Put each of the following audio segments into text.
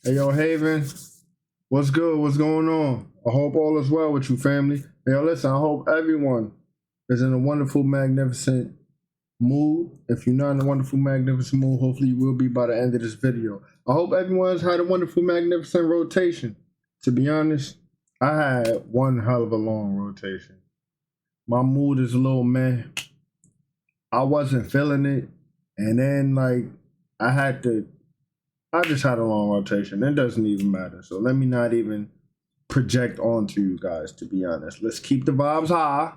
Hey, yo, Haven, what's good? What's going on? I hope all is well with you, family. Hey, yo, listen, I hope everyone is in a wonderful, magnificent mood. If you're not in a wonderful, magnificent mood, hopefully you will be by the end of this video. I hope everyone's had a wonderful, magnificent rotation. To be honest, I had one hell of a long rotation. My mood is a little meh. I wasn't feeling it. And then, I just had a long rotation. It doesn't even matter. So let me not even project onto you guys, to be honest. Let's keep the vibes high.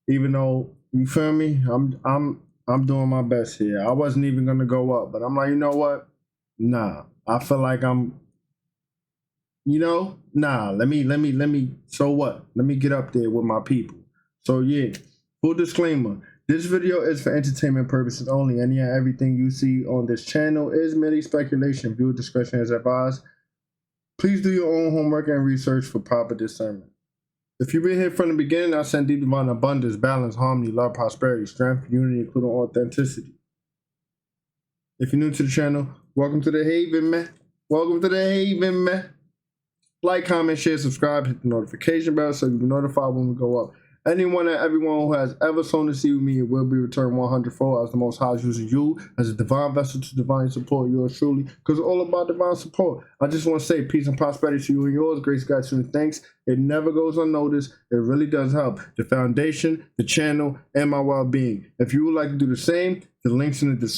Even though, you feel me? I'm doing my best here. I wasn't even gonna go up, but I'm like, you know what? Nah. I feel like I'm let me so what? Let me get up there with my people. So yeah, full disclaimer. This video is for entertainment purposes only. Any and everything you see on this channel is merely speculation. Viewer discretion is advised. Please do your own homework and research for proper discernment. If you've been here from the beginning, I send deep divine abundance, balance, harmony, love, prosperity, strength, unity, including authenticity. If you're new to the channel, welcome to the Haven, man. Welcome to the Haven, man. Like, comment, share, subscribe, hit the notification bell so you'll be notified when we go up. Anyone and everyone who has ever sown a seed with me, it will be returned 100-fold as the Most High is using you as a divine vessel to divine support yours truly, because it's all about divine support. I just want to say peace and prosperity to you and yours. Grace, gratitude, and thanks. It never goes unnoticed. It really does help the foundation, the channel, and my well-being. If you would like to do the same, the links in the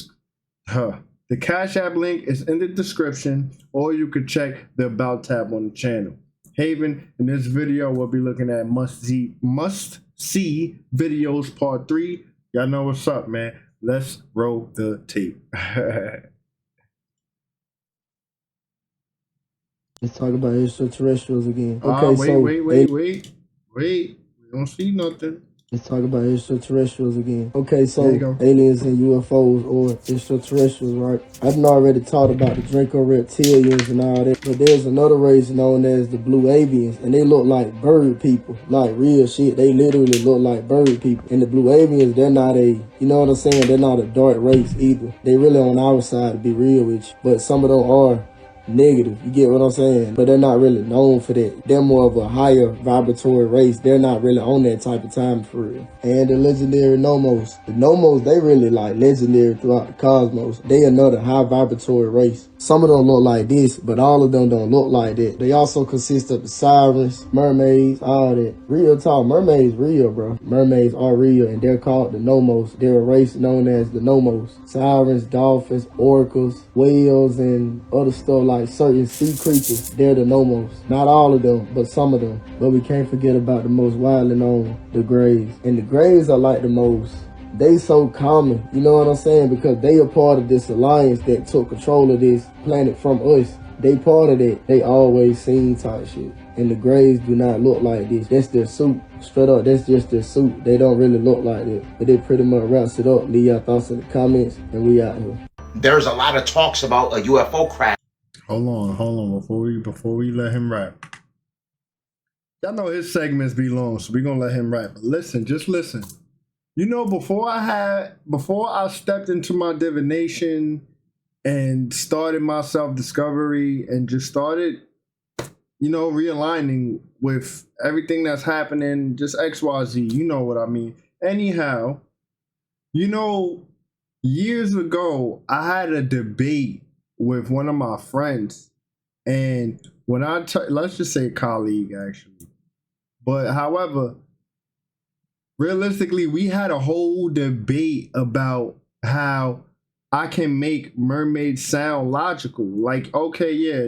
Cash App link is in the description, or you could check the About tab on the channel. Haven, in this video, we'll be looking at must-see videos part 3. Y'all know what's up, man. Let's roll the tape. Let's talk about extraterrestrials again. Wait. We don't see nothing. Let's talk about extraterrestrials again. Okay, so aliens and UFOs or extraterrestrials, right? I've already talked about the Draco reptilians and all that, but there's another race known as the blue avians, and they look like bird people, like real shit. They literally look like bird people. And the blue avians, they're not you know what I'm saying? They're not a dark race either. They really on our side, to be real with you, but some of them are negative, you get what I'm saying? But they're not really known for that. They're more of a higher vibratory race. They're not really on that type of time for real. And the legendary Nomos. The Nomos, they really like legendary throughout the cosmos. They another high vibratory race. Some of them look like this, but all of them don't look like that. They also consist of the sirens, mermaids, all that. Real talk, mermaids real, bro. Mermaids are real, and they're called the Nomos. They're a race known as the Nomos. Sirens, dolphins, orcas, whales, and other stuff like certain sea creatures. They're the Nomos. Not all of them, but some of them. But we can't forget about the most widely known, the Greys. And the Greys are like the most, they so common, you know what I'm saying? Because they are part of this alliance that took control of this planet from us. They part of that. They always seen type shit. And the Greys do not look like this. That's their suit. Straight up, that's just their suit. They don't really look like that. But they pretty much wraps it up. Leave your thoughts in the comments, and we out here. There's a lot of talks about a UFO crash. Hold on, before we let him rap. Y'all know his segments be long, so we're gonna let him rap. But listen, just listen. You know, before I stepped into my divination and started my self-discovery and just started, realigning with everything that's happening, just XYZ, you know what I mean. Anyhow, years ago, I had a debate with one of my friends, and when let's just say colleague, actually. But however, realistically, we had a whole debate about how I can make mermaids sound logical. Like, okay, yeah,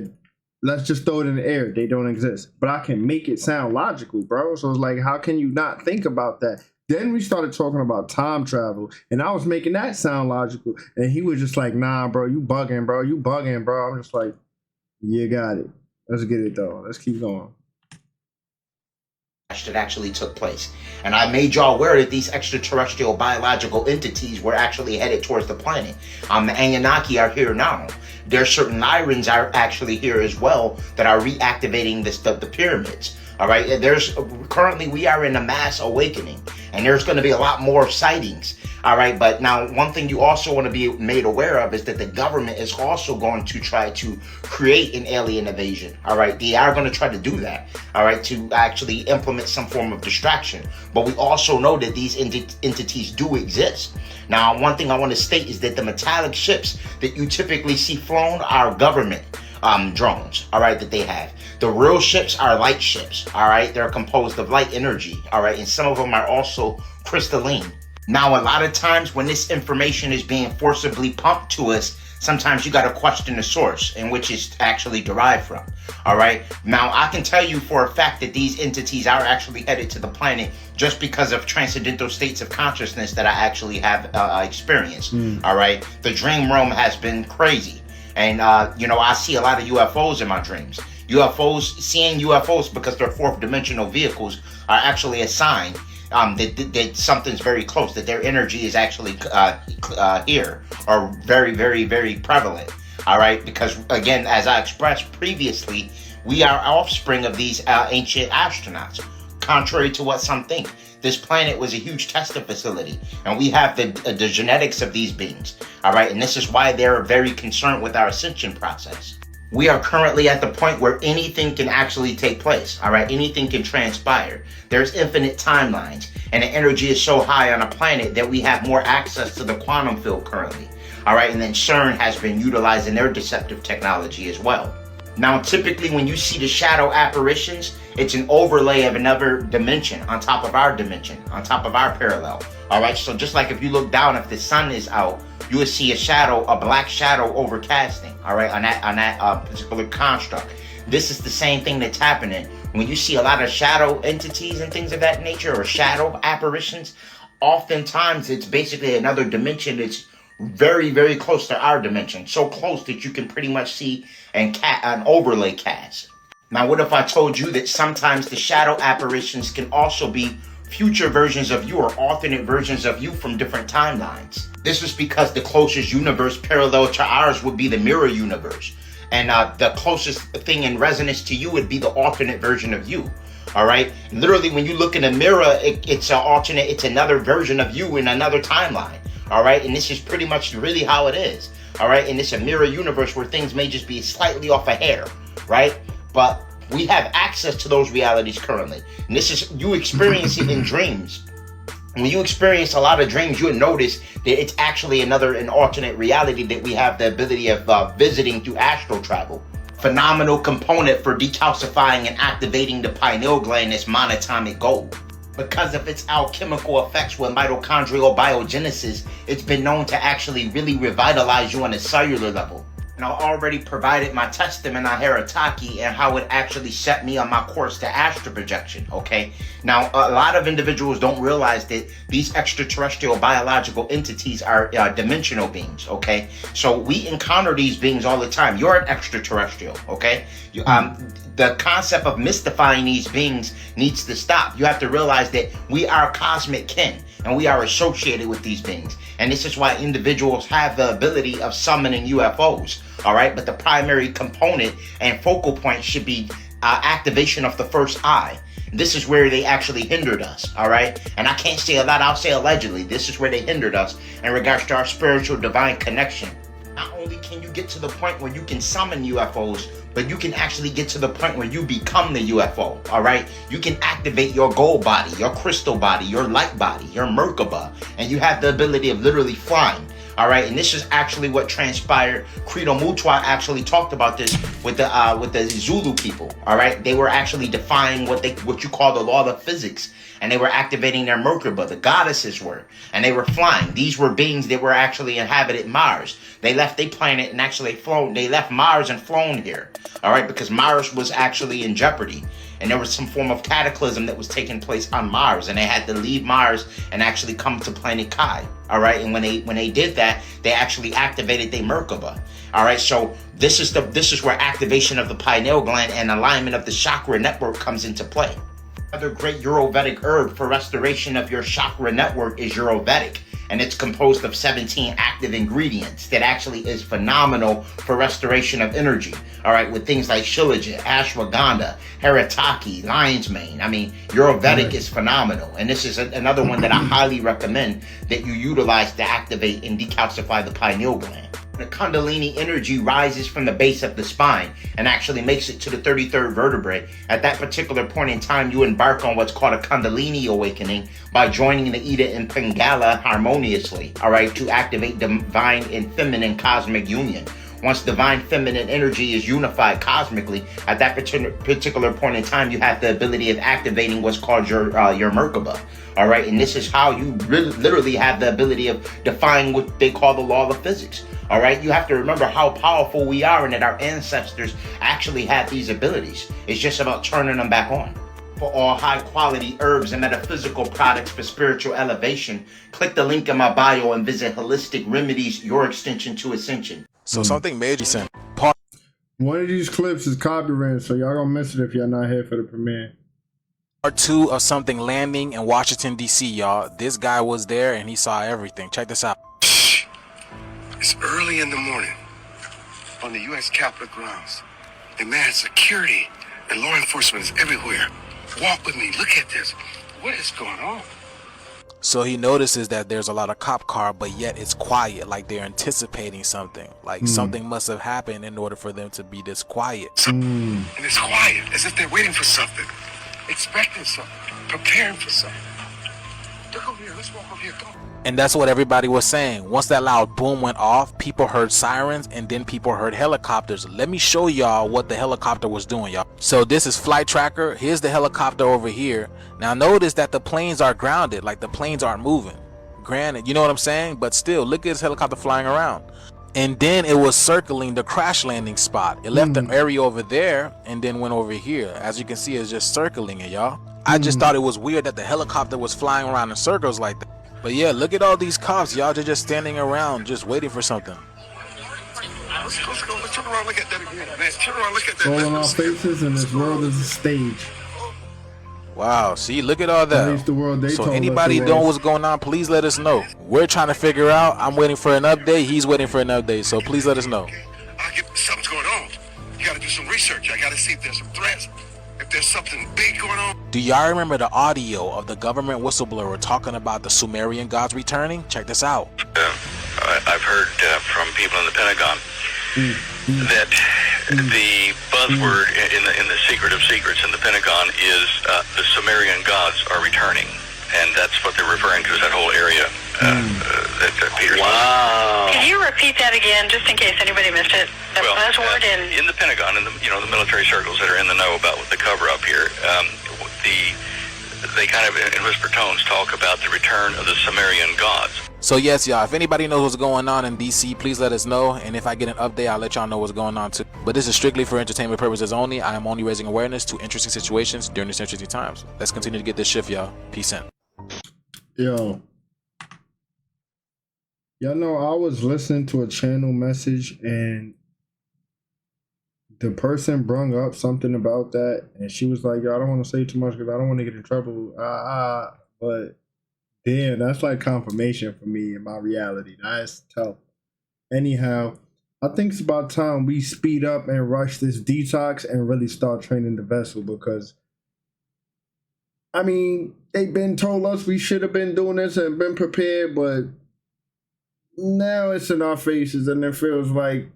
let's just throw it in the air. They don't exist. But I can make it sound logical, bro. So it's like, how can you not think about that? Then we started talking about time travel, and I was making that sound logical. And he was just like, nah, bro, you bugging, bro. You bugging, bro. I'm just like, you got it. Let's get it, though. Let's keep going. That actually took place. And I made y'all aware that these extraterrestrial biological entities were actually headed towards the planet. The Anunnaki are here now. There are certain Lyrans are actually here as well that are reactivating the pyramids. All right, currently we are in a mass awakening, and there's going to be a lot more sightings. All right, but now one thing you also want to be made aware of is that the government is also going to try to create an alien invasion. All right, they are going to try to do that. All right, to actually implement some form of distraction. But we also know that these entities do exist. Now, one thing I want to state is that the metallic ships that you typically see flown are government drones, all right, that they have. The real ships are light ships, all right? They're composed of light energy, all right? And some of them are also crystalline. Now, a lot of times when this information is being forcibly pumped to us, sometimes you got to question the source in which it's actually derived from, all right? Now, I can tell you for a fact that these entities are actually headed to the planet just because of transcendental states of consciousness that I actually have experienced, all right? The dream realm has been crazy. And, I see a lot of UFOs in my dreams. Seeing UFOs because they're fourth dimensional vehicles are actually a sign that something's very close, that their energy is actually here, or very, very, very prevalent. All right, because again, as I expressed previously, we are offspring of these ancient astronauts. Contrary to what some think, this planet was a huge testing facility, and we have the genetics of these beings. All right, and this is why they're very concerned with our ascension process. We are currently at the point where anything can actually take place, all right? Anything can transpire. There's infinite timelines, and the energy is so high on a planet that we have more access to the quantum field currently, all right? And then CERN has been utilizing their deceptive technology as well. Now, typically when you see the shadow apparitions, it's an overlay of another dimension on top of our dimension, on top of our parallel, all right? So just like if you look down, if the sun is out, you would see a black shadow overcasting, all right, on that particular construct. This is the same thing that's happening. When you see a lot of shadow entities and things of that nature, or shadow apparitions, oftentimes it's basically another dimension that's very, very close to our dimension. So close that you can pretty much see an overlay cast. Now, what if I told you that sometimes the shadow apparitions can also be future versions of you, or alternate versions of you from different timelines? This is because the closest universe parallel to ours would be the mirror universe. And the closest thing in resonance to you would be the alternate version of you. All right. Literally, when you look in a mirror, it's an alternate, it's another version of you in another timeline. All right. And this is pretty much really how it is. All right. And it's a mirror universe where things may just be slightly off a hair. Right. But we have access to those realities currently. And this is, you experience it in dreams. When you experience a lot of dreams, you'll notice that it's actually an alternate reality that we have the ability of visiting through astral travel. Phenomenal component for decalcifying and activating the pineal gland is monatomic gold. Because of its alchemical effects with mitochondrial biogenesis, it's been known to actually really revitalize you on a cellular level. And I already provided my testament on Herataki and how it actually set me on my course to astral projection, okay? Now, a lot of individuals don't realize that these extraterrestrial biological entities are dimensional beings, okay? So we encounter these beings all the time. You're an extraterrestrial, okay? The concept of mystifying these beings needs to stop. You have to realize that we are cosmic kin, and we are associated with these beings. And this is why individuals have the ability of summoning UFOs, all right? But the primary component and focal point should be activation of the first eye. This is where they actually hindered us, all right? And I can't say a lot, I'll say allegedly. This is where they hindered us in regards to our spiritual divine connection. Not only can you get to the point where you can summon UFOs, but you can actually get to the point where you become the UFO, all right? You can activate your gold body, your crystal body, your light body, your Merkaba, and you have the ability of literally flying, all right? And this is actually what transpired. Credo Mutwa actually talked about this with the Zulu people, all right? They were actually defying what you call the law of physics, and they were activating their Merkaba, the goddesses were, and they were flying. These were beings that were actually inhabited Mars. They left their planet and actually flown. They left Mars and flown here, all right, because Mars was actually in jeopardy. And there was some form of cataclysm that was taking place on Mars, and they had to leave Mars and actually come to planet Kai, all right? And when they did that, they actually activated their Merkaba, all right? So this is where activation of the pineal gland and alignment of the chakra network comes into play. Another great Ayurvedic herb for restoration of your chakra network is Ayurvedic. and it's composed of 17 active ingredients that actually is phenomenal for restoration of energy. All right, with things like shilajit, ashwagandha, haritaki, lion's mane. I mean, Ayurvedic is phenomenal, and this is another one that I highly recommend that you utilize to activate and decalcify the pineal gland. The Kundalini energy rises from the base of the spine and actually makes it to the 33rd vertebrae. At that particular point in time, you embark on what's called a Kundalini awakening by joining the Ida and Pingala harmoniously, all right, to activate divine and feminine cosmic union. Once divine feminine energy is unified cosmically, at that particular point in time, you have the ability of activating what's called your Merkaba. All right, and this is how you literally have the ability of defying what they call the law of physics. All right, you have to remember how powerful we are and that our ancestors actually had these abilities. It's just about turning them back on. For all high quality herbs and metaphysical products for spiritual elevation, click the link in my bio and visit Holistic Remedies, your extension to ascension. So something major sent. One of these clips is copyrighted, so y'all gonna miss it if y'all not here for the premiere. Part 2 of something landing in Washington, D.C., y'all. This guy was there and he saw everything. Check this out. It's early in the morning on the U.S. Capitol grounds. The man, security and law enforcement is everywhere. Walk with me. Look at this. What is going on? So he notices that there's a lot of cop car, but yet it's quiet, like they're anticipating something. Like something must have happened in order for them to be this quiet. And it's quiet, as if they're waiting for something, expecting something, preparing for something. Look over here. Let's walk over here. Come on. And that's what everybody was saying. Once that loud boom went off, people heard sirens and then people heard helicopters. Let me show y'all what the helicopter was doing, y'all. So this is flight tracker. Here's the helicopter over here. Now notice that the planes are grounded, like the planes aren't moving. Granted, you know what I'm saying? But still, look at this helicopter flying around. And then it was circling the crash landing spot. It left an area over there and then went over here. As you can see, it's just circling it, y'all. I just thought it was weird that the helicopter was flying around in circles like that. But yeah, look at all these cops, y'all. They're just standing around, just waiting for something. Let's go. Let's turn around. Look at that again, man. Turn around. Look at that. All on our faces, and this world is a stage. Wow, see, look at all that. At least the world they So told anybody us know what's going on, please let us know. We're trying to figure out. I'm waiting for an update. He's waiting for an update. So please let us know. Something's going on. You got to do some research. I got to see if there's some threats. If there's something big going on. Do y'all remember the audio of the government whistleblower talking about the Sumerian gods returning? Check this out. I've heard from people in the Pentagon that the buzzword in the secret of secrets in the Pentagon is the Sumerian gods are returning, and that's what they're referring to as that whole area that Peter's. Wow! Can you repeat that again, just in case anybody missed it? The buzzword in the Pentagon, in the the military circles that are in the know about the cover-up here, they kind of in whisper tones talk about the return of the Sumerian gods. So yes, y'all, if anybody knows what's going on in DC, please let us know, and if I get an update, I'll let y'all know what's going on too. But this is strictly for entertainment purposes only. I am only raising awareness to interesting situations during these interesting times. Let's continue to get this shift, y'all. Peace in. Yo. Y'all know, I was listening to a channel message and the person brung up something about that, and she was like, yo, I don't want to say too much because I don't want to get in trouble. But damn, that's like confirmation for me in my reality. That's tough. Anyhow, I think it's about time we speed up and rush this detox and really start training the vessel, because I mean, they've been told us we should have been doing this and been prepared, but now it's in our faces and it feels like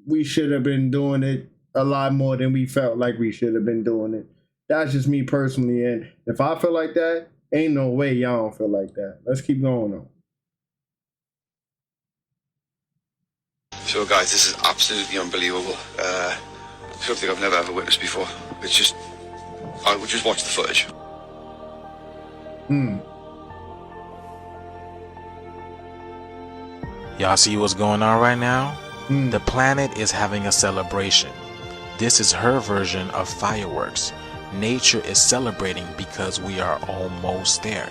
we should have been doing it a lot more than we felt like we should have been doing it. That's just me personally, and if I feel like that, ain't no way y'all don't feel like that. Let's keep going on. So guys, this is absolutely unbelievable. Something I've never ever witnessed before. It's just, I would just watch the footage. Y'all see what's going on right now? The planet is having a celebration. This is her version of fireworks. Nature is celebrating because we are almost there.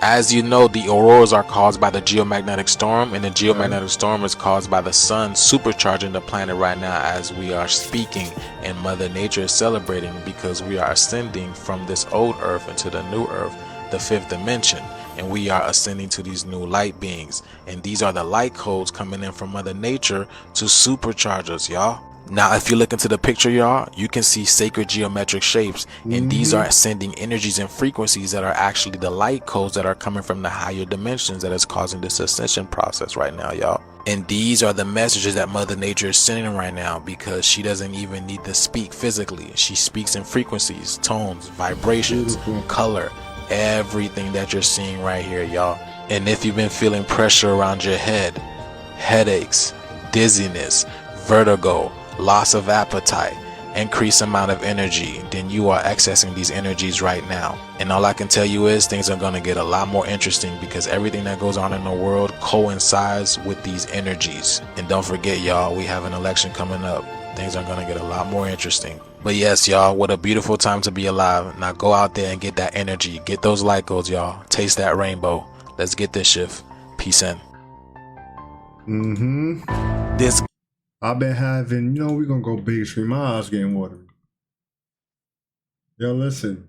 As you know, the auroras are caused by the geomagnetic storm, and the geomagnetic storm is caused by the sun supercharging the planet right now as we are speaking, and Mother Nature is celebrating because we are ascending from this old earth into the new earth, the fifth dimension. and we are ascending to these new light beings, and these are the light codes coming in from Mother Nature to supercharge us, y'all. Now if you look into the picture, y'all, you can see sacred geometric shapes, and these are sending energies and frequencies that are actually the light codes that are coming from the higher dimensions that is causing this ascension process right now, y'all. And these are the messages that Mother Nature is sending right now, because she doesn't even need to speak physically. She speaks in frequencies, tones, vibrations, color, everything that you're seeing right here, y'all. And if you've been feeling pressure around your head, headaches, dizziness, vertigo, loss of appetite, increased amount of energy, then you are accessing these energies right now. And all I can tell you is things are going to get a lot more interesting, because everything that goes on in the world coincides with these energies. And don't forget, y'all, we have an election coming up. Things are going to get a lot more interesting. But yes, y'all, what a beautiful time to be alive. Now go out there and get that energy, get those light codes, y'all. Taste that rainbow. Let's get this shift. Peace in. This I've been having, you know, we're gonna go big stream. My eyes getting watery. Yo, listen.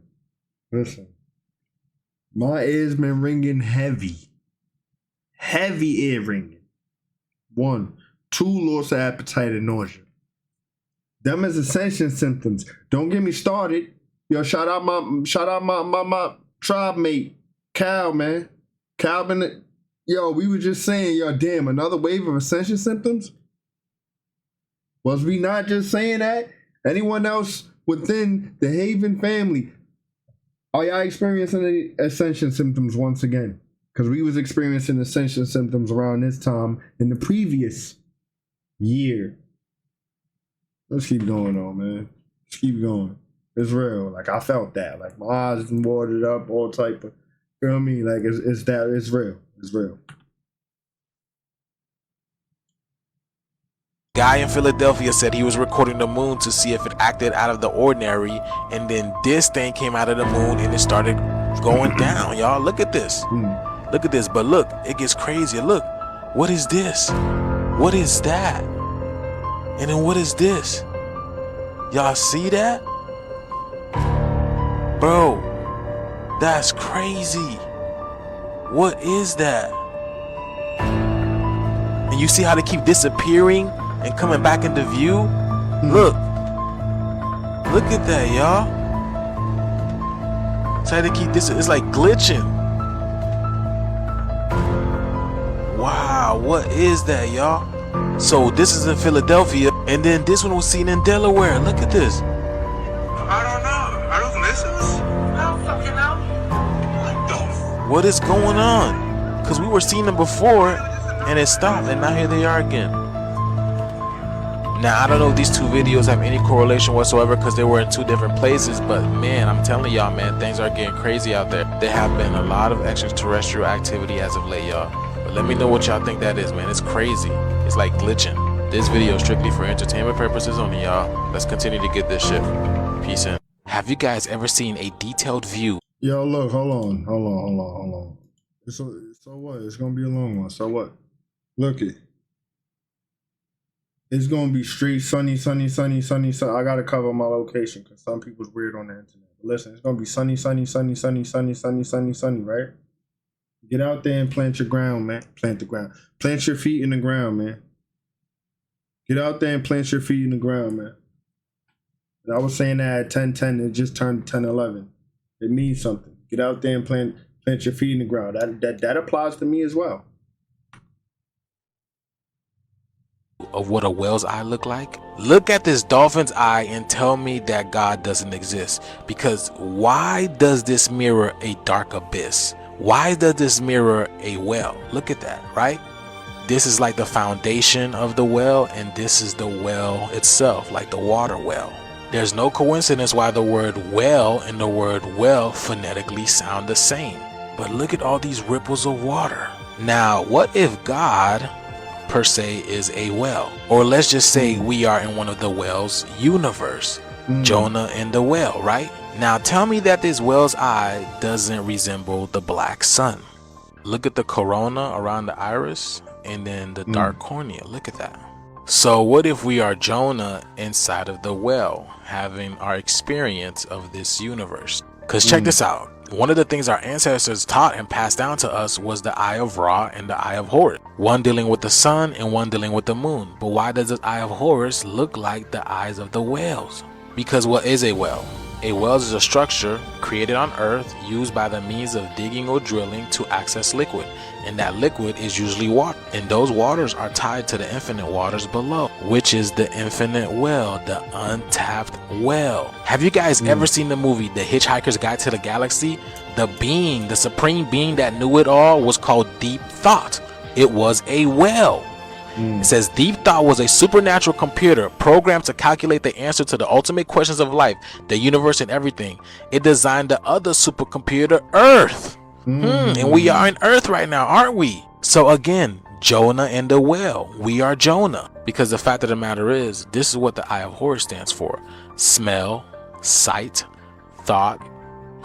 My ears been ringing heavy. Heavy ear ringing. 1. 2, loss of appetite and nausea. Them is ascension symptoms. Don't get me started. Yo, shout out my tribe mate, Cal, man. Calvin, yo, we were just saying, yo, damn, another wave of ascension symptoms? Was we not just saying that? Anyone else within the Haven family, are y'all experiencing any ascension symptoms once again? Because we was experiencing ascension symptoms around this time in the previous year. Let's keep going on, man. Let's keep going. It's real. Like, I felt that. Like, my eyes watered up, all type of, you know what I mean? Like, it's real. It's real. guy in Philadelphia said he was recording the moon to see if it acted out of the ordinary, and then this thing came out of the moon and it started going down. Y'all, look at this. Look at this. But look, it gets crazier. Look, what is this? What is that? And then what is this? Y'all see that? Bro, that's crazy. What is that? And you see how they keep disappearing and coming back into view? Look at that, y'all. It's how they keep this. It's like glitching. Wow, what is that, y'all? So this is in Philadelphia, and then this one was seen in Delaware. Look at this. I don't know. Are those missiles? I don't fucking know. What is going on? Because we were seeing them before, and it stopped, and now here they are again. Now, I don't know if these two videos have any correlation whatsoever because they were in two different places, but man, I'm telling y'all, man, things are getting crazy out there. There have been a lot of extraterrestrial activity as of late, y'all. But let me know what y'all think that is, man. It's crazy. It's like glitching. This video is strictly for entertainment purposes only, y'all. Let's continue to get this shit. Peace in. Have you guys ever seen a detailed view? Yo, look, hold on. So what? It's gonna be a long one. So what? Look it. It's gonna be straight sunny. I gotta cover my location because some people's weird on the internet. But listen, it's gonna be sunny, right? Get out there and plant your ground, man. Plant the ground. Plant your feet in the ground, man. Get out there and plant your feet in the ground, man. And I was saying that at 10:10, it just turned 10:11. It means something. Get out there and plant your feet in the ground. That applies to me as well. Of what a whale's eye look like? Look at this dolphin's eye and tell me that God doesn't exist. Because why does this mirror a dark abyss? Why does this mirror a well? Look at that, right? This is like the foundation of the well, and this is the well itself, like the water well. There's no coincidence why the word well and the word well phonetically sound the same. But look at all these ripples of water. Now, what if God per se is a well? Or let's just say we are in one of the whale's universe. Jonah and the whale, right? Now tell me that this whale's eye doesn't resemble the black sun. Look at the corona around the iris and then the dark cornea. Look at that. So what if we are Jonah inside of the whale, having our experience of this universe? Because check this out. One of the things our ancestors taught and passed down to us was the Eye of Ra and the Eye of Horus. One dealing with the sun and one dealing with the moon. But why does the Eye of Horus look like the eyes of the whales? Because what is a whale? A well is a structure created on Earth used by the means of digging or drilling to access liquid, and that liquid is usually water, and those waters are tied to the infinite waters below, which is the infinite well, the untapped well. Have you guys ever seen the movie The Hitchhiker's Guide to the Galaxy? The being, the supreme being that knew it all was called Deep Thought. It was a well. It says Deep Thought was a supernatural computer programmed to calculate the answer to the ultimate questions of life, the universe, and everything. It designed the other supercomputer, Earth. And we are in Earth right now, aren't we? So again, Jonah and the whale. We are Jonah. Because the fact of the matter is, this is what the Eye of Horus stands for. Smell, sight, thought,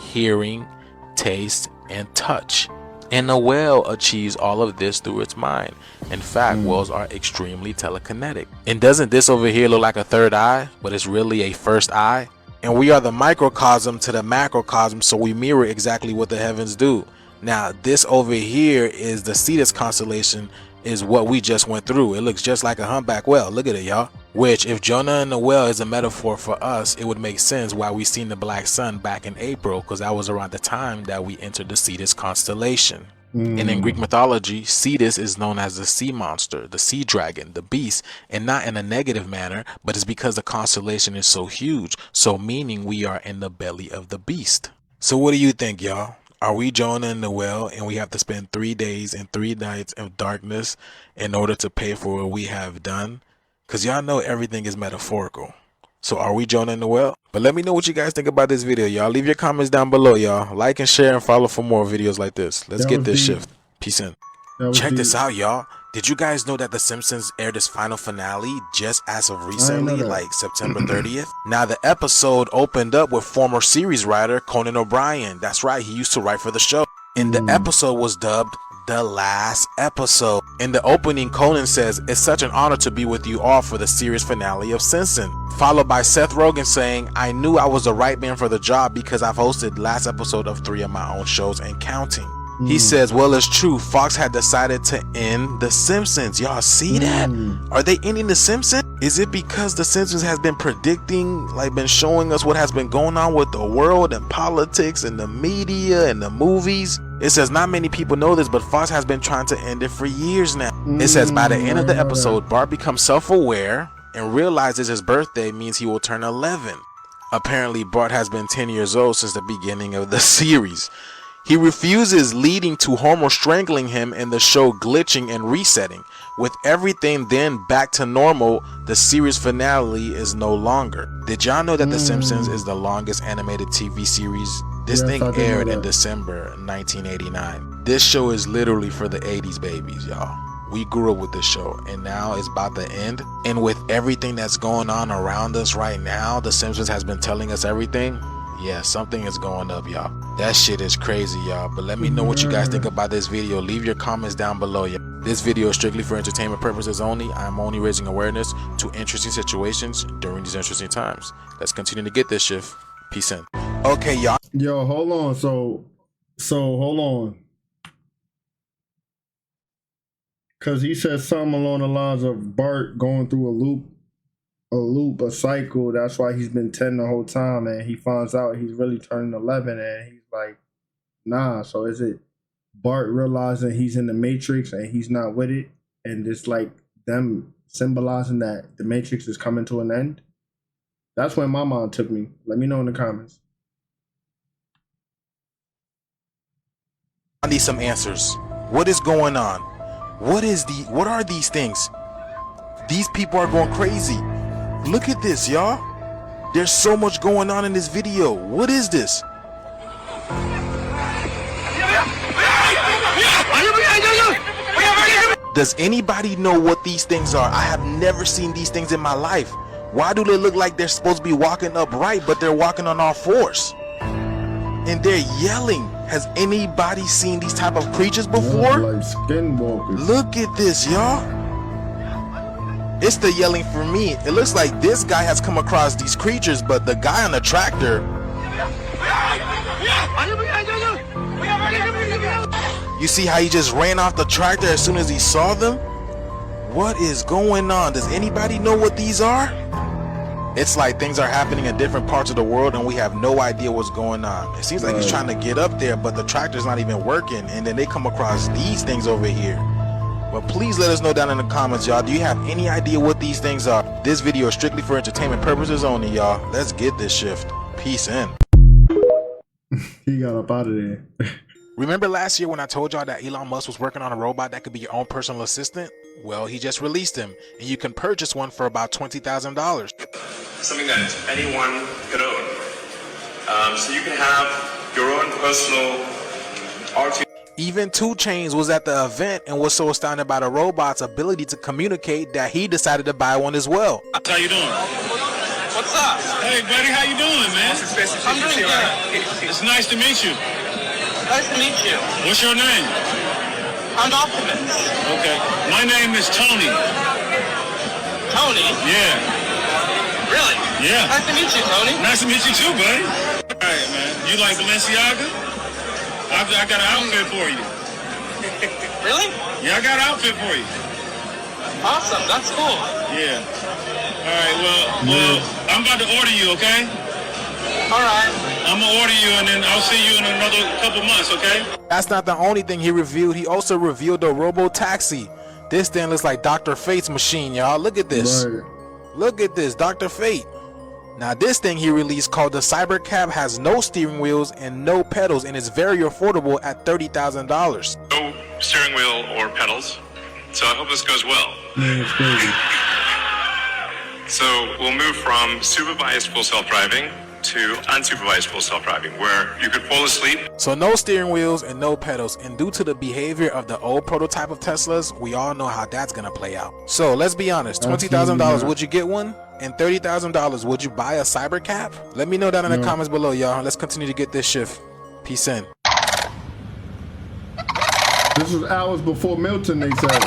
hearing, taste, and touch. And the whale achieves all of this through its mind. In fact, whales are extremely telekinetic. And doesn't this over here look like a third eye, but it's really a first eye? And we are the microcosm to the macrocosm, so we mirror exactly what the heavens do. Now, this over here is the Cetus constellation, is what we just went through. It looks just like a humpback whale. Look at it, y'all. Which, if Jonah and the whale is a metaphor for us, it would make sense why we seen the black sun back in April, because that was around the time that we entered the Cetus constellation. And in Greek mythology, Cetus is known as the sea monster, the sea dragon, the beast, and not in a negative manner, but it's because the constellation is so huge, so meaning we are in the belly of the beast. So what do you think, y'all? Are we Jonah and the whale, and we have to spend 3 days and 3 nights of darkness in order to pay for what we have done? Because y'all know everything is metaphorical. So are we Jonah and the whale? But let me know what you guys think about this video, y'all. Leave your comments down below, y'all. Like and share and follow for more videos like this. Let's get this shift. Peace in. Check this out, y'all. Did you guys know that The Simpsons aired its final finale just as of recently, like September 30th? Now, the episode opened up with former series writer Conan O'Brien. That's right, he used to write for the show. And the episode was dubbed The Last Episode. In the opening, Conan says, "It's such an honor to be with you all for the series finale of Simpsons." Followed by Seth Rogen saying, "I knew I was the right man for the job because I've hosted last episode of 3 of my own shows and counting." He says, "Well, it's true. Fox had decided to end The Simpsons." Y'all see that? Are they ending The Simpsons? Is it because The Simpsons has been predicting, like been showing us what has been going on with the world and politics and the media and the movies? It says not many people know this, but Fox has been trying to end it for years now. It says by the end of the episode, Bart becomes self-aware and realizes his birthday means he will turn 11. Apparently, Bart has been 10 years old since the beginning of the series. He refuses, leading to Homer strangling him and the show glitching and resetting. With everything then back to normal, the series finale is no longer. Did y'all know that The Simpsons is the longest animated TV series? This thing aired in December 1989. This show is literally for the 80s babies, y'all. We grew up with this show, and now it's about to end. And with everything that's going on around us right now, The Simpsons has been telling us everything. Yeah, something is going up, y'all. That shit is crazy, y'all. But let me know what you guys think about this video. Leave your comments down below, y'all. This video is strictly for entertainment purposes only. I am only raising awareness to interesting situations during these interesting times. Let's continue to get this shift. Peace in. Okay, y'all. Yo, hold on. So hold on. Because he said something along the lines of Bart going through a cycle. That's why he's been 10 the whole time, and he finds out he's really turning 11, and he's like, nah. So is it Bart realizing he's in the Matrix and he's not with it, and it's like them symbolizing that the Matrix is coming to an end? That's when my mind took me. Let me know in the comments. I need some answers. What is going on? What are these things? These people are going crazy. Look at this, y'all. There's so much going on in this video. What is this? Does anybody know what these things are? I have never seen these things in my life. Why do they look like they're supposed to be walking upright, but they're walking on all fours? And they're yelling. Has anybody seen these type of creatures before? Like skinwalkers. Look at this, y'all. It's the yelling for me. It looks like this guy has come across these creatures, but the guy on the tractor, You see how he just ran off the tractor as soon as he saw them? What is going on? Does anybody know what these are? It's like things are happening in different parts of the world and we have no idea what's going on. It seems like he's trying to get up there, but the tractor's not even working, and then they come across these things over here. But please let us know down in the comments, y'all. Do you have any idea what these things are? This video is strictly for entertainment purposes only, y'all. Let's get this shift. Peace in. He got up out of there. Remember last year when I told y'all that Elon Musk was working on a robot that could be your own personal assistant? Well, he just released him, and you can purchase one for about $20,000. Something that anyone could own. So you can have your own personal RT. Even 2 Chainz was at the event and was so astounded by the robot's ability to communicate that he decided to buy one as well. How you doing? What's up? Hey, buddy, how you doing, man? I'm doing good. It's nice to meet you. Nice to meet you. What's your name? I'm Optimus. Okay. My name is Tony. Tony? Yeah. Really? Yeah. Nice to meet you, Tony. Nice to meet you too, buddy. All right, man. You like Balenciaga? I got an outfit for you. Really? Yeah, I got an outfit for you. Awesome. That's cool. Yeah. All right, well, I'm about to order you, okay? All right. I'm gonna order you, and then I'll see you in another couple months, okay? That's not the only thing he revealed. He also revealed the robo-taxi. This thing looks like Dr. Fate's machine, y'all. Look at this. Right. Look at this, Dr. Fate. Now this thing he released called the Cybercab has no steering wheels and no pedals, and it's very affordable at $30,000. No steering wheel or pedals, so I hope this goes well. Man, it's crazy. So we'll move from supervised full self-driving to unsupervised full self-driving, where you could fall asleep. So no steering wheels and no pedals, and due to the behavior of the old prototype of Teslas, we all know how that's gonna play out. So let's be honest, $20,000, would you get one? And $30,000, would you buy a Cybercab? Let me know down in the comments below, y'all. Let's continue to get this shift. Peace in. This was hours before Milton, they said.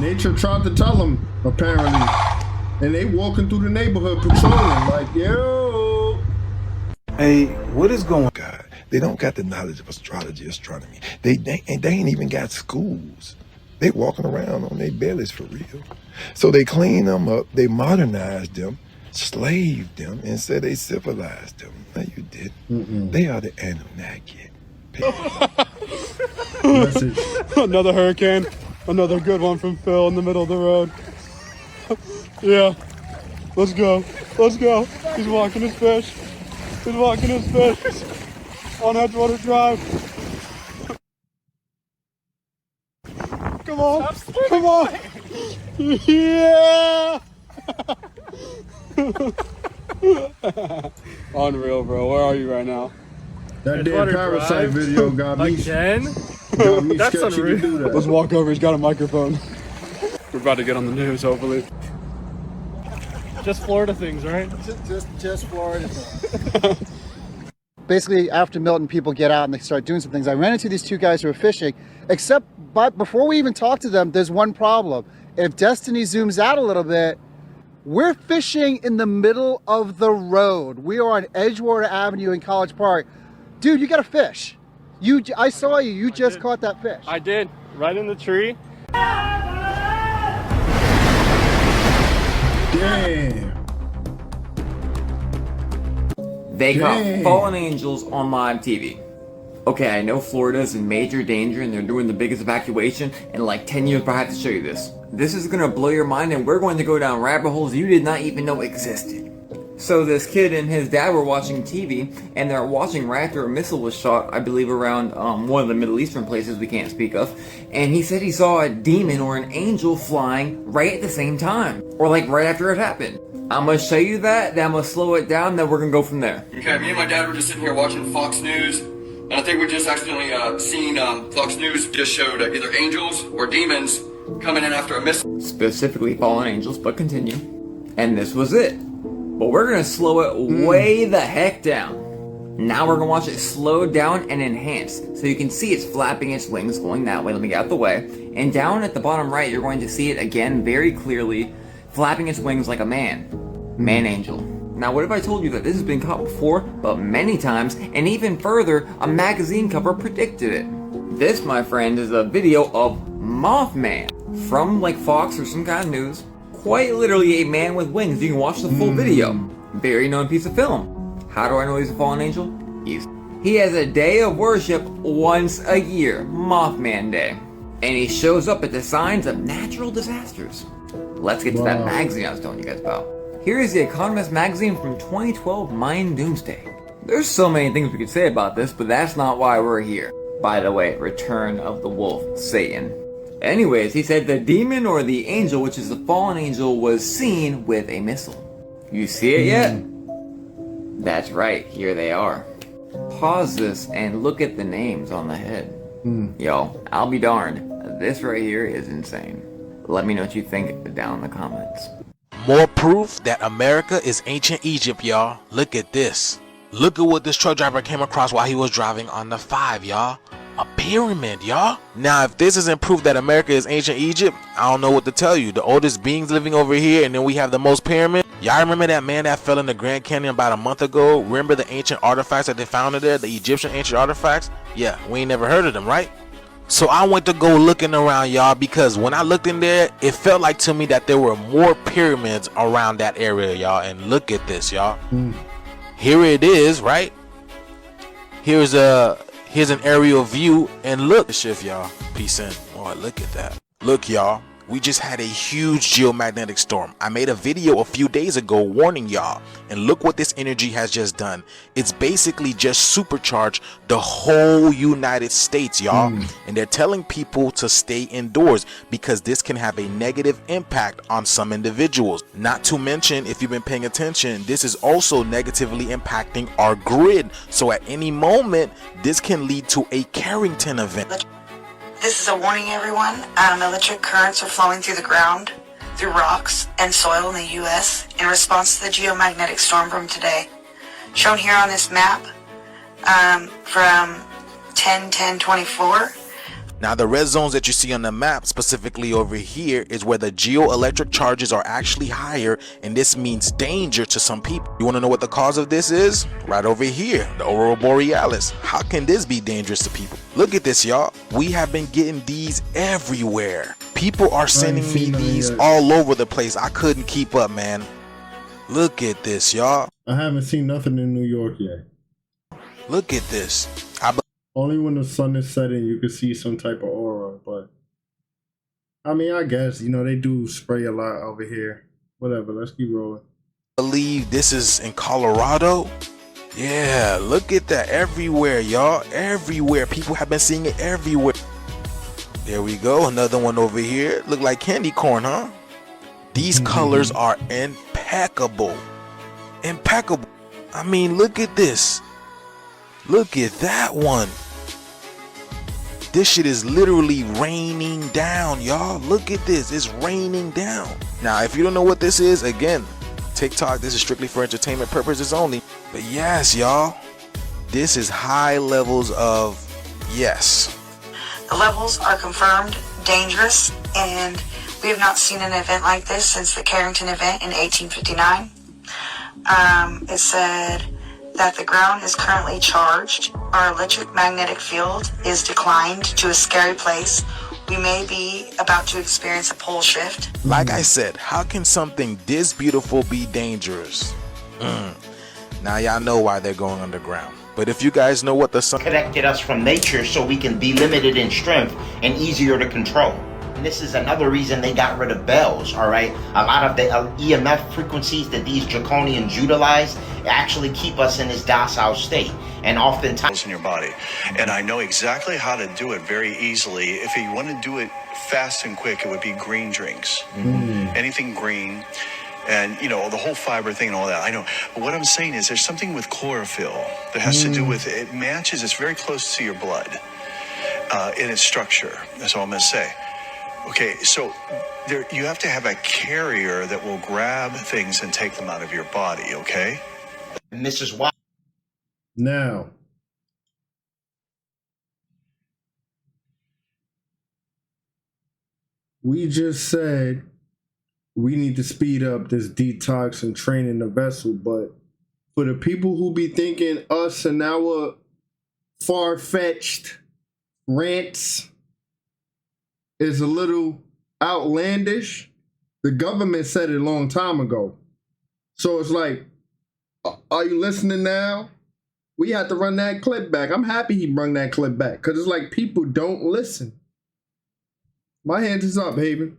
Nature tried to tell them, apparently. And they walking through the neighborhood patrolling, like, yo. Hey, what is going on? God, they don't got the knowledge of astrology, astronomy. They ain't even got schools. They walking around on their bellies for real. So they clean them up, they modernized them, slaved them, and said they civilized them. No, you didn't. They are the Anunnaki. Another hurricane. Another good one from Phil in the middle of the road. Yeah. Let's go. Let's go. He's walking his fish. He's walking his fish. On Edgewater Drive. Come on. Come on. Yeah. Unreal, bro. Where are you right now? That damn parasite video got me. Again? Got me That's sketchy unreal. to do that. Let's walk over. He's got a microphone. We're about to get on the news, hopefully. Just Florida things, right? Just Florida things. Basically, after Milton, people get out and they start doing some things. I ran into these 2 guys who were fishing, but before we even talk to them, there's one problem. If Destiny zooms out a little bit, we're fishing in the middle of the road. We are on Edgewater Avenue in College Park. Dude, you got to fish. I saw you. You just caught that fish. I did. Right in the tree. Damn. They caught fallen angels on live TV. Okay, I know Florida's in major danger and they're doing the biggest evacuation in like 10 years, but I have to show you this. This is gonna blow your mind and we're going to go down rabbit holes you did not even know existed. So this kid and his dad were watching TV, and they're watching right after a missile was shot, I believe around one of the Middle Eastern places we can't speak of, and he said he saw a demon or an angel flying right at the same time, or like right after it happened. I'm gonna show you that, then I'm gonna slow it down, then we're gonna go from there. Okay, me and my dad were just sitting here watching Fox News, and I think we just accidentally seen Fox News just showed either angels or demons coming in after a missile. Specifically fallen angels, but continue. And this was it. But we're gonna slow it way the heck down. Now we're gonna watch it slow down and enhanced. So you can see it's flapping its wings going that way. Let me get out the way. And down at the bottom right, you're going to see it again very clearly, flapping its wings like a man. Man angel. Now what if I told you that this has been caught before, but many times, and even further, a magazine cover predicted it. This, my friend, is a video of Mothman from like Fox or some kind of news. Quite literally a man with wings. You can watch the full video. Very known piece of film. How do I know he's a fallen angel? He has a day of worship once a year, Mothman Day. And he shows up at the signs of natural disasters. Let's get to that magazine I was telling you guys about. Here is the Economist magazine from 2012, Mayan Doomsday. There's so many things we could say about this, but that's not why we're here. By the way, Return of the Wolf, Satan. Anyways, he said the demon or the angel, which is the fallen angel, was seen with a missile. You see it yet? That's right, here they are. Pause this and look at the names on the head. Yo, I'll be darned, this right here is insane. Let me know what you think down in the comments. More proof that America is ancient Egypt, y'all. Look at this. Look at what this truck driver came across while he was driving on the 5, y'all. A pyramid, y'all. Now, if this isn't proof that America is ancient Egypt, I don't know what to tell you. The oldest beings living over here, and then we have the most pyramids. Y'all remember that man that fell in the Grand Canyon about a month ago? Remember the ancient artifacts that they found in there? The Egyptian ancient artifacts? Yeah, we ain't never heard of them, right? So I went to go looking around, y'all, because when I looked in there, it felt like to me that there were more pyramids around that area, y'all. And look at this, y'all. Here it is, right? Here's an aerial view, and look, shift, y'all. Peace in. Oh, look at that. Look, y'all. We just had a huge geomagnetic storm. I made a video a few days ago warning y'all, and look what this energy has just done. It's basically just supercharged the whole United States, y'all. And they're telling people to stay indoors because this can have a negative impact on some individuals. Not to mention, if you've been paying attention, this is also negatively impacting our grid. So at any moment, this can lead to a Carrington event. This is a warning, everyone. Electric currents are flowing through the ground, through rocks and soil in the U.S. in response to the geomagnetic storm from today. Shown here on this map from 10/10/24. Now the red zones that you see on the map, specifically over here, is where the geoelectric charges are actually higher, and this means danger to some people. You want to know what the cause of this is? Right over here, the Aurora Borealis. How can this be dangerous to people? Look at this, y'all. We have been getting these everywhere. People are sending me these all over the place. I couldn't keep up, man. Look at this, y'all. I haven't seen nothing in New York yet. Look at this. Only when the sun is setting you can see some type of aura, but I mean, I guess, you know, they do spray a lot over here. Whatever, let's keep rolling. I believe this is in Colorado. Yeah, look at that everywhere, y'all. Everywhere. People have been seeing it everywhere. There we go. Another one over here. Look like candy corn, huh? These colors are impeccable. Impeccable. I mean, look at this. Look at that one. This shit is literally raining down, y'all. Look at this. It's raining down. Now, if you don't know what this is, again, TikTok, this is strictly for entertainment purposes only. But yes, y'all, this is high levels of yes. The levels are confirmed dangerous, and we have not seen an event like this since the Carrington event in 1859. It said that the ground is currently charged. Our electromagnetic field is declined to a scary place. We may be about to experience a pole shift. Like I said, how can something this beautiful be dangerous? Now y'all know why they're going underground. But if you guys know what the sun connected us from nature so we can be limited in strength and easier to control. And this is another reason they got rid of bells, all right? A lot of the EMF frequencies that these draconians utilize actually keep us in this docile state. And oftentimes in your body. And I know exactly how to do it very easily. If you want to do it fast and quick, it would be green drinks. Anything green. And, you know, the whole fiber thing and all that, I know. But what I'm saying is there's something with chlorophyll that has to do with, it matches, it's very close to your blood in its structure. That's all I'm going to say. Okay, so you have to have a carrier that will grab things and take them out of your body, okay? And this is why. Now, we just said we need to speed up this detox and training the vessel, but for the people who be thinking us and our far-fetched rants is a little outlandish, the government said it a long time ago. So it's like, are you listening now? We had to run that clip back. I'm happy he brought that clip back because it's like people don't listen. My hands is up, Haven.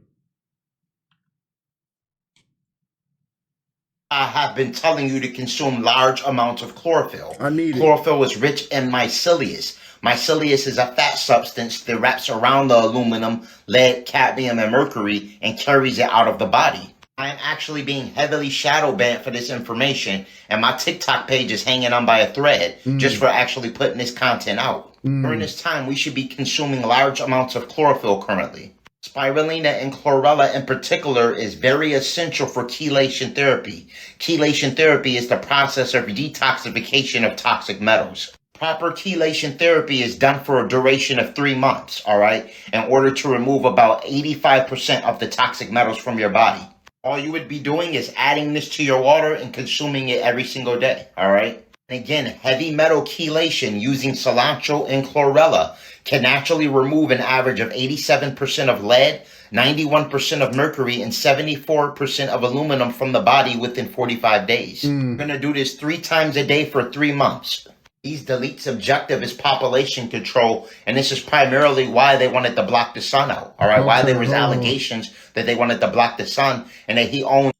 I have been telling you to consume large amounts of chlorophyll. I need it. Chlorophyll is rich in mycelius. Mycelius is a fat substance that wraps around the aluminum, lead, cadmium, and mercury and carries it out of the body. I am actually being heavily shadow banned for this information, and my TikTok page is hanging on by a thread just for actually putting this content out. During this time, we should be consuming large amounts of chlorophyll currently. Spirulina and chlorella in particular is very essential for chelation therapy. Chelation therapy is the process of detoxification of toxic metals. Proper chelation therapy is done for a duration of 3 months, all right, in order to remove about 85% of the toxic metals from your body. All you would be doing is adding this to your water and consuming it every single day, all right? And again, heavy metal chelation using cilantro and chlorella can naturally remove an average of 87% of lead, 91% of mercury, and 74% of aluminum from the body within 45 days. We're going to do this 3 times a day for 3 months. These deletes' objective is population control, and this is primarily why they wanted to block the sun out, all right? Why there was allegations that they wanted to block the sun and that he owned...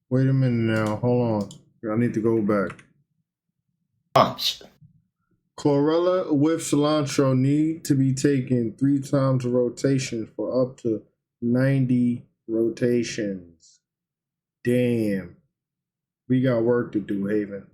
Wait a minute now. Hold on. I need to go back. Chlorella with cilantro need to be taken 3 times a rotation for up to 90 rotations. Damn. We got work to do, Haven.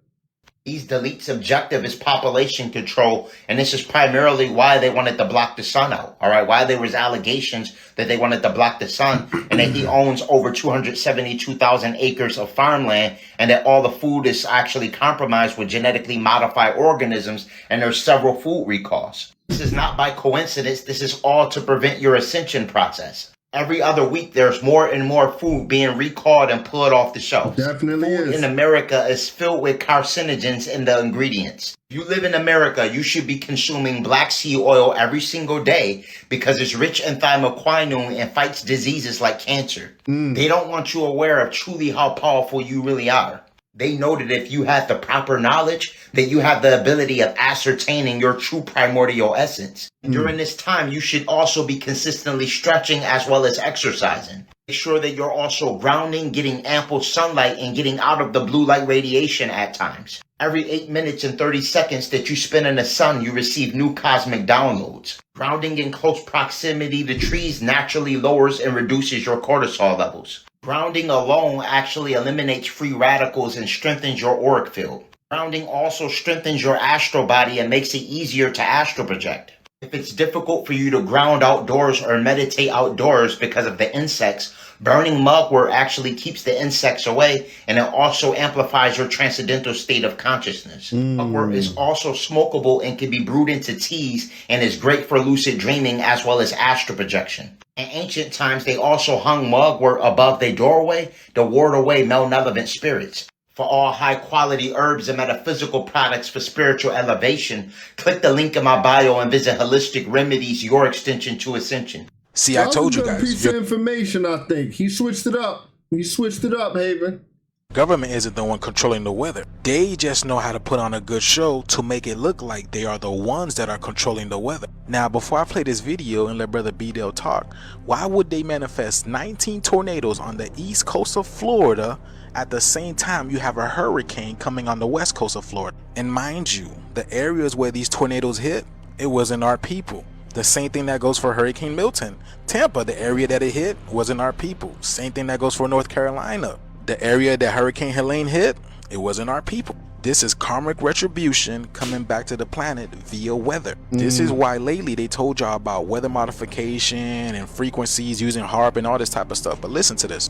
These deletes' objective is population control, and this is primarily why they wanted to block the sun out, all right? Why there was allegations that they wanted to block the sun, and that he owns over 272,000 acres of farmland, and that all the food is actually compromised with genetically modified organisms, and there's several food recalls. This is not by coincidence. This is all to prevent your ascension process. Every other week, there's more and more food being recalled and pulled off the shelves. Definitely Food in America is filled with carcinogens in the ingredients. If you live in America, you should be consuming black seed oil every single day because it's rich in thymoquinone and fights diseases like cancer. They don't want you aware of truly how powerful you really are. They know that if you have the proper knowledge, that you have the ability of ascertaining your true primordial essence. During this time, you should also be consistently stretching as well as exercising. Make sure that you're also grounding, getting ample sunlight, and getting out of the blue light radiation at times. Every 8 minutes and 30 seconds that you spend in the sun, you receive new cosmic downloads. Grounding in close proximity to trees naturally lowers and reduces your cortisol levels. Grounding alone actually eliminates free radicals and strengthens your auric field. Grounding also strengthens your astral body and makes it easier to astral project. If it's difficult for you to ground outdoors or meditate outdoors because of the insects, burning mugwort actually keeps the insects away, and it also amplifies your transcendental state of consciousness. Mugwort is also smokable and can be brewed into teas and is great for lucid dreaming as well as astral projection. In ancient times, they also hung mugwort above their doorway to ward away malevolent spirits. For all high-quality herbs and metaphysical products for spiritual elevation, click the link in my bio and visit Holistic Remedies, your extension to ascension. See, I told you guys. Piece of information, I think. He switched it up. Haven. Government isn't the one controlling the weather. They just know how to put on a good show to make it look like they are the ones that are controlling the weather. Now, before I play this video and let Brother B-Dale talk, why would they manifest 19 tornadoes on the east coast of Florida at the same time you have a hurricane coming on the west coast of Florida? And mind you, the areas where these tornadoes hit, it wasn't our people. The same thing that goes for Hurricane Milton. Tampa, the area that it hit, wasn't our people. Same thing that goes for North Carolina. The area that Hurricane Helene hit, it wasn't our people. This is karmic retribution coming back to the planet via weather. This is why lately they told y'all about weather modification and frequencies using HARP and all this type of stuff. But listen to this.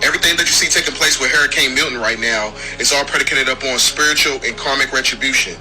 Everything that you see taking place with Hurricane Milton right now is all predicated upon spiritual and karmic retribution.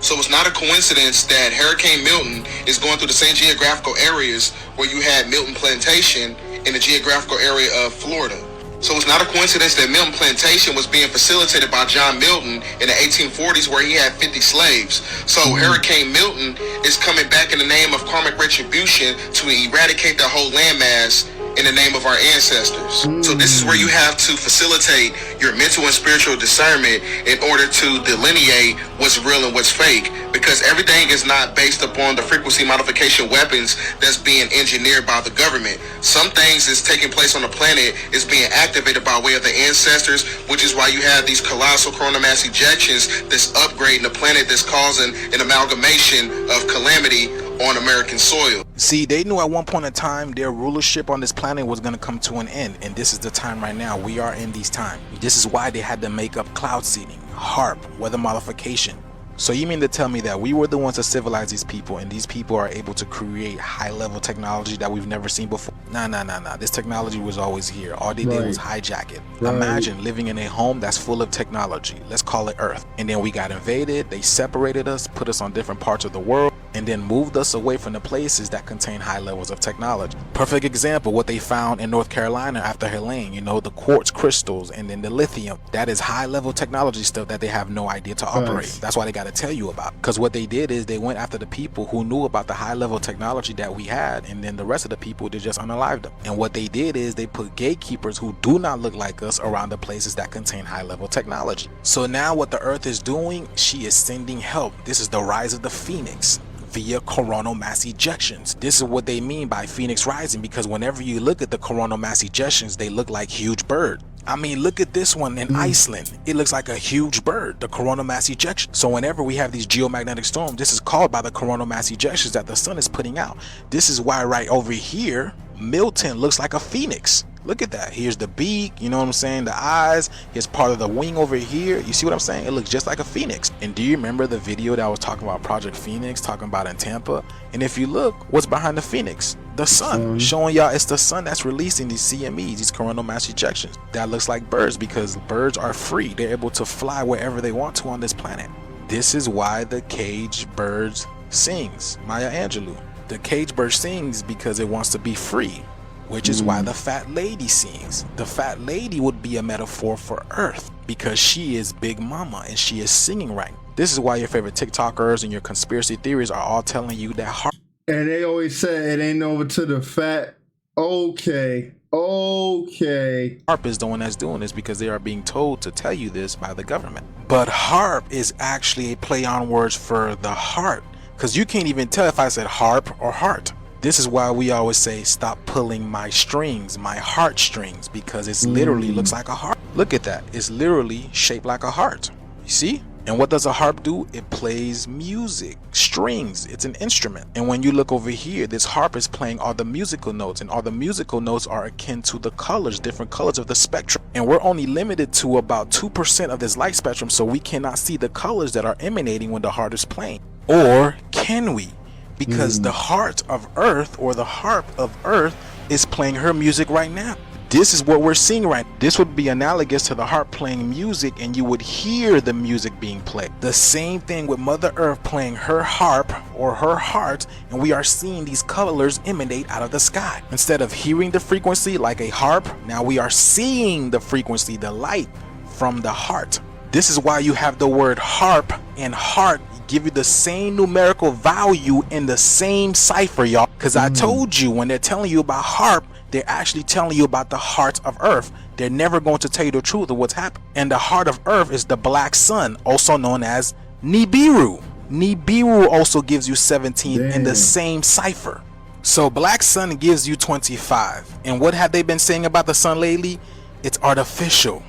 So it's not a coincidence that Hurricane Milton is going through the same geographical areas where you had Milton Plantation in the geographical area of Florida. So it's not a coincidence that Milton Plantation was being facilitated by John Milton in the 1840s where he had 50 slaves. So Hurricane Milton is coming back in the name of karmic retribution to eradicate the whole landmass in the name of our ancestors. So this is where you have to facilitate your mental and spiritual discernment in order to delineate what's real and what's fake, because everything is not based upon the frequency modification weapons that's being engineered by the government. Some things that's taking place on the planet is being activated by way of the ancestors, which is why you have these colossal coronal mass ejections that's upgrading the planet, that's causing an amalgamation of calamity on American soil. See, they knew at one point in time their rulership on this planet was going to come to an end, and this is the time right now. We are in these times. This is why they had to make up cloud seeding, HARP, weather modification. So you mean to tell me that we were the ones to civilize these people, and these people are able to create high-level technology that we've never seen before? Nah. This technology was always here. All they did was hijack it. Imagine living in a home that's full of technology. Let's call it Earth. And then we got invaded. They separated us, put us on different parts of the world, and then moved us away from the places that contain high levels of technology. Perfect example, what they found in North Carolina after Helene, you know, the quartz crystals and then the lithium. That is high level technology stuff that they have no idea to operate. That's why they got to tell you about. Because what they did is they went after the people who knew about the high level technology that we had, and then the rest of the people, they just unalived them. And what they did is they put gatekeepers who do not look like us around the places that contain high level technology. So now what the earth is doing, she is sending help. This is the rise of the phoenix via coronal mass ejections. This is what they mean by phoenix rising, because whenever you look at the coronal mass ejections, they look like huge birds. I mean, look at this one in Iceland. It looks like a huge bird, the coronal mass ejection. So whenever we have these geomagnetic storms, this is called by the coronal mass ejections that the sun is putting out. This is why right over here, Milton looks like a phoenix. Look at that. Here's the beak, you know what I'm saying? The eyes, here's part of the wing over here. You see what I'm saying? It looks just like a phoenix. And do you remember the video that I was talking about Project Phoenix, talking about in Tampa? And if you look, what's behind the phoenix? The sun, showing y'all it's the sun that's releasing these CMEs, these coronal mass ejections. That looks like birds, because birds are free. They're able to fly wherever they want to on this planet. This is why the cage bird sings, Maya Angelou. The cage bird sings because it wants to be free, which is why the fat lady sings. The fat lady would be a metaphor for Earth, because she is Big Mama and she is singing right. This is why your favorite TikTokers and your conspiracy theories are all telling you that HARP. And they always say it ain't over to the fat. Okay. HARP is the one that's doing this, because they are being told to tell you this by the government. But HARP is actually a play on words for the heart, because you can't even tell if I said harp or heart. This is why we always say, stop pulling my strings, my heartstrings, because it's literally looks like a heart. Look at that. It's literally shaped like a heart. You see? And what does a harp do? It plays music, strings. It's an instrument. And when you look over here, this harp is playing all the musical notes, and all the musical notes are akin to the colors, different colors of the spectrum. And we're only limited to about 2% of this light spectrum, so we cannot see the colors that are emanating when the harp is playing. Or can we? Because the heart of Earth, or the harp of Earth, is playing her music right now. This is what we're seeing right now. This would be analogous to the harp playing music, and you would hear the music being played. The same thing with Mother Earth playing her harp or her heart, and we are seeing these colors emanate out of the sky. Instead of hearing the frequency like a harp, now we are seeing the frequency, the light from the heart. This is why you have the word harp and heart give you the same numerical value in the same cipher, y'all. Because I told you, when they're telling you about harp, they're actually telling you about the heart of Earth. They're never going to tell you the truth of what's happening. And the heart of Earth is the black sun, also known as Nibiru. Nibiru also gives you 17 in the same cipher. So black sun gives you 25. And what have they been saying about the sun lately? It's artificial.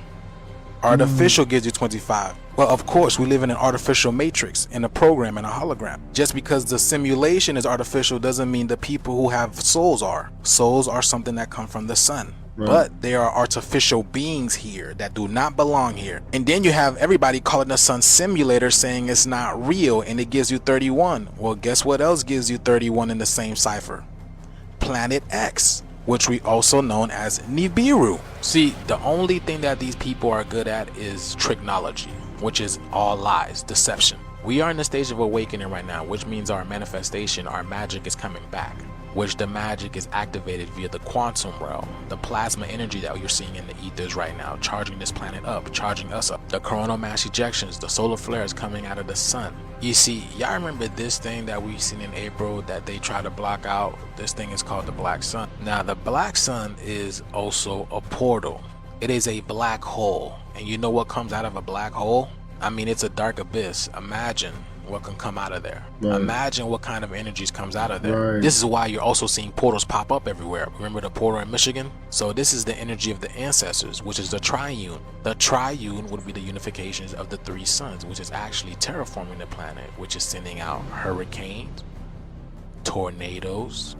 Artificial gives you 25. Well, of course, we live in an artificial matrix, in a program, in a hologram. Just because the simulation is artificial doesn't mean the people who have souls are. Souls are something that come from the sun. But there are artificial beings here that do not belong here. And then you have everybody calling the sun simulator, saying it's not real, and it gives you 31. Well, guess what else gives you 31 in the same cipher? Planet X, which we also known as Nibiru. See, the only thing that these people are good at is tricknology, which is all lies, deception. We are in the stage of awakening right now, which means our manifestation, our magic is coming back, which the magic is activated via the quantum realm, the plasma energy that you're seeing in the ethers right now, charging this planet up, charging us up, the coronal mass ejections, the solar flares coming out of the sun. You see, y'all remember this thing that we've seen in April that they try to block out? This thing is called the black sun. Now, the black sun is also a portal. It is a black hole. And you know what comes out of a black hole? I mean, it's a dark abyss. Imagine what can come out of there. Imagine what kind of energies comes out of there. This is why you're also seeing portals pop up everywhere. Remember the portal in Michigan? So this is the energy of the ancestors, which is the triune. The triune would be the unifications of the three suns, which is actually terraforming the planet, which is sending out hurricanes, tornadoes,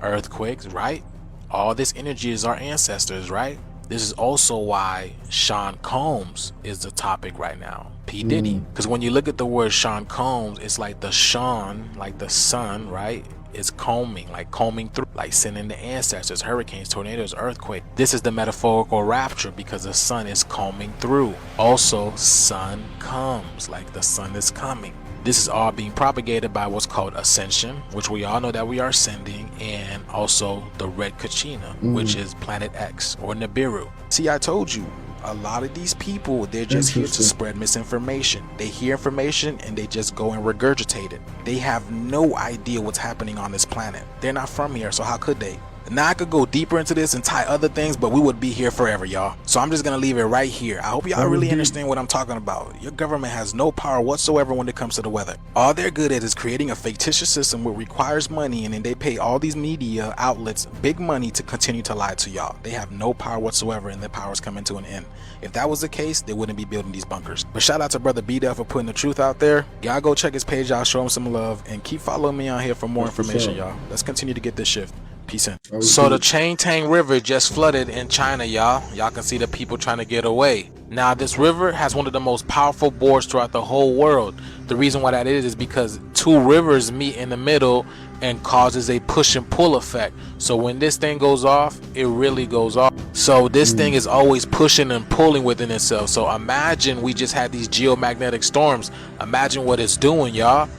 earthquakes, right? All this energy is our ancestors, right? This is also why Sean Combs is the topic right now. P. Diddy. Because when you look at the word Sean Combs, it's like the Sean, like the sun, right? It's combing, like combing through, like sending the ancestors, hurricanes, tornadoes, earthquake. This is the metaphorical rapture because the sun is combing through. Also, sun comes, like the sun is coming. This is all being propagated by what's called ascension, which we all know that we are ascending, and also the red Kachina, which is Planet X or Nibiru. See, I told you, a lot of these people, they're just here to spread misinformation. They hear information and they just go and regurgitate it. They have no idea what's happening on this planet. They're not from here, so how could they? Now I could go deeper into this and tie other things, but we would be here forever, y'all. So I'm just gonna leave it right here. I hope y'all really understand what I'm talking about. Your government has no power whatsoever when it comes to the weather. All they're good at is creating a fictitious system which requires money, and then they pay all these media outlets big money to continue to lie to y'all. They have no power whatsoever, and their power's coming to an end. If that was the case, they wouldn't be building these bunkers. But shout out to brother B-Dell for putting the truth out there. Y'all go check his page out, show him some love, and keep following me on here for more information, y'all. Let's continue to get this shift. Peace in. So the Changtang River just flooded in China, y'all. Y'all can see the people trying to get away. Now this river has one of the most powerful bores throughout the whole world. The reason why that is because two rivers meet in the middle and causes a push and pull effect. So when this thing goes off, it really goes off. So this thing is always pushing and pulling within itself. So imagine we just had these geomagnetic storms. Imagine what it's doing, y'all.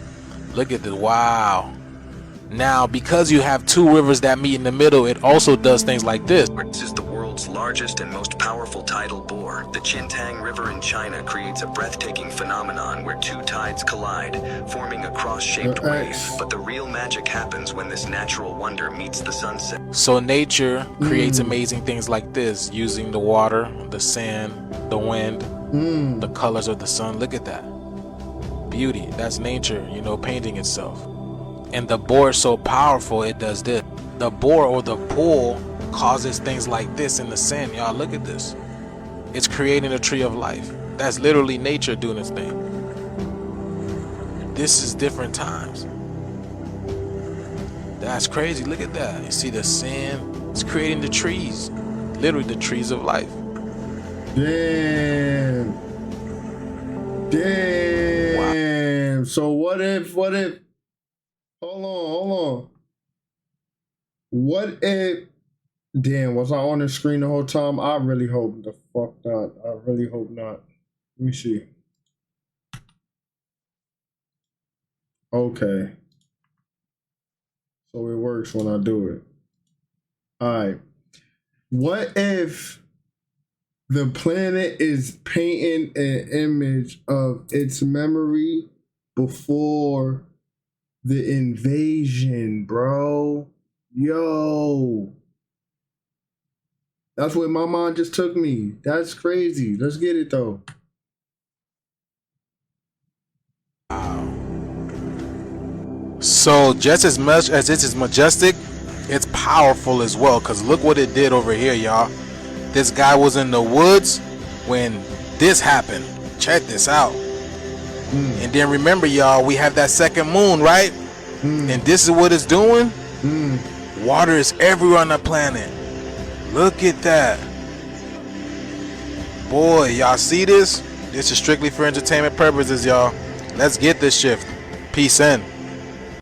Look at this. Wow. Now, because you have two rivers that meet in the middle, it also does things like this. This is the world's largest and most powerful tidal bore. The Chintang River in China creates a breathtaking phenomenon where two tides collide, forming a cross-shaped wave. But the real magic happens when this natural wonder meets the sunset. So nature creates amazing things like this, using the water, the sand, the wind, the colors of the sun. Look at that. Beauty. That's nature, you know, painting itself. And the bore is so powerful, it does this. The bore or the pull causes things like this in the sand. Y'all look at this. It's creating a tree of life. That's literally nature doing its thing. This is different times. That's crazy. Look at that. You see the sand? It's creating the trees. Literally the trees of life. Damn. Damn. Wow. So what if Hold on. What if, damn, was I on the screen the whole time? I really hope the fuck not. I really hope not. Let me see. Okay. So it works when I do it. Alright. What if the planet is painting an image of its memory before the invasion, bro? Yo. That's where my mind just took me. That's crazy. Let's get it though. So just as much as it is majestic, it's powerful as well. Cause look what it did over here, y'all. This guy was in the woods when this happened. Check this out. And then remember, y'all, we have that second moon, right? And this is what it's doing. Water is everywhere on the planet. Look at that. Boy, y'all see this? This is strictly for entertainment purposes, y'all. Let's get this shift. Peace in.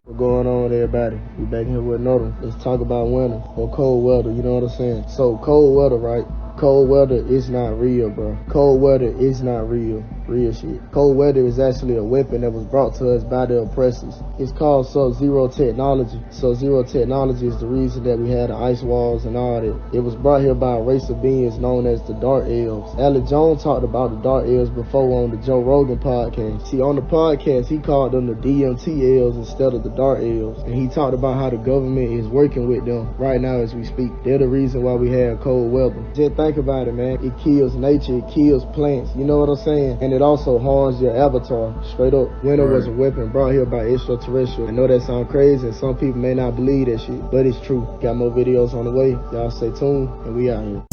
What's going on, everybody? We back here with another. Let's talk about winter or cold weather, you know what I'm saying? So, cold weather, right? Cold weather is not real, bro. Cold weather is not real. Real shit. Cold weather is actually a weapon that was brought to us by the oppressors. It's called Sub-Zero technology. Sub-Zero technology is the reason that we had the ice walls and all that. It was brought here by a race of beings known as the Dark Elves. Alex Jones talked about the Dark Elves before on the Joe Rogan podcast. See, on the podcast, he called them the DMT Elves instead of the Dark Elves. And he talked about how the government is working with them right now as we speak. They're the reason why we have cold weather. Just think about it, man. It kills nature. It kills plants. You know what I'm saying? And it also harms your avatar. Straight up. Winter was a weapon brought here by extraterrestrials. I know that sounds crazy and some people may not believe that shit, but it's true. Got more videos on the way. Y'all stay tuned and we out here.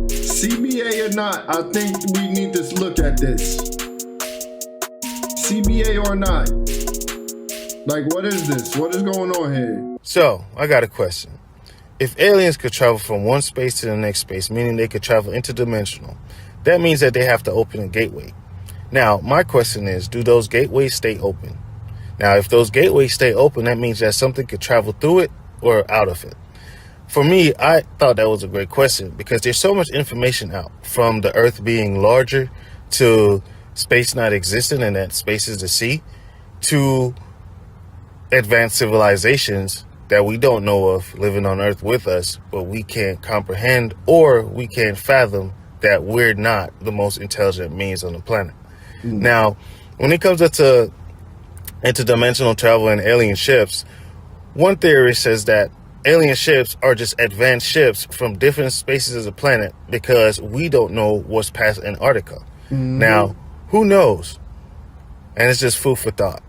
CBA or not, I think we need to look at this. CBA or not. Like, what is this? What is going on here? So, I got a question. If aliens could travel from one space to the next space, meaning they could travel interdimensional, that means that they have to open a gateway. Now, my question is, do those gateways stay open? Now, if those gateways stay open, that means that something could travel through it or out of it. For me, I thought that was a great question because there's so much information out, from the Earth being larger to space not existing and that space is the sea, to advanced civilizations that we don't know of living on Earth with us, but we can't comprehend or we can't fathom that we're not the most intelligent beings on the planet. Now, when it comes to interdimensional travel and alien ships, one theory says that alien ships are just advanced ships from different spaces of the planet because we don't know what's past Antarctica. Now, who knows? And it's just food for thought.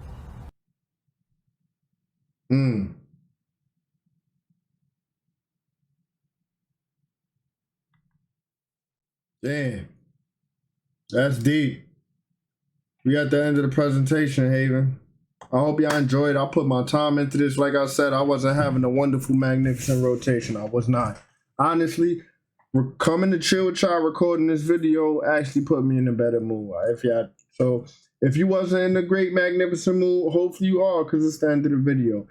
Damn. That's deep. We at the end of the presentation, Haven. I hope y'all enjoyed. I put my time into this. Like I said, I wasn't having a wonderful, magnificent rotation. I was not. Honestly, coming to chill with y'all recording this video actually put me in a better mood. If you wasn't in a great, magnificent mood, hopefully you are, because it's the end of the video.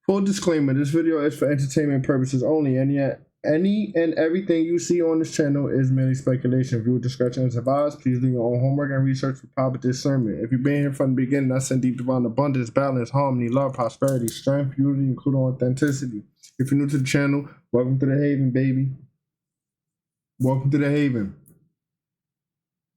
Full disclaimer, this video is for entertainment purposes only, and yet any and everything you see on this channel is merely speculation. Viewer discretion is advised. Please do your own homework and research for proper discernment. If you've been here from the beginning, I send deep divine abundance, balance, harmony, love, prosperity, strength, unity, including authenticity. If you're new to the channel, welcome to the Haven, baby. Welcome to the Haven.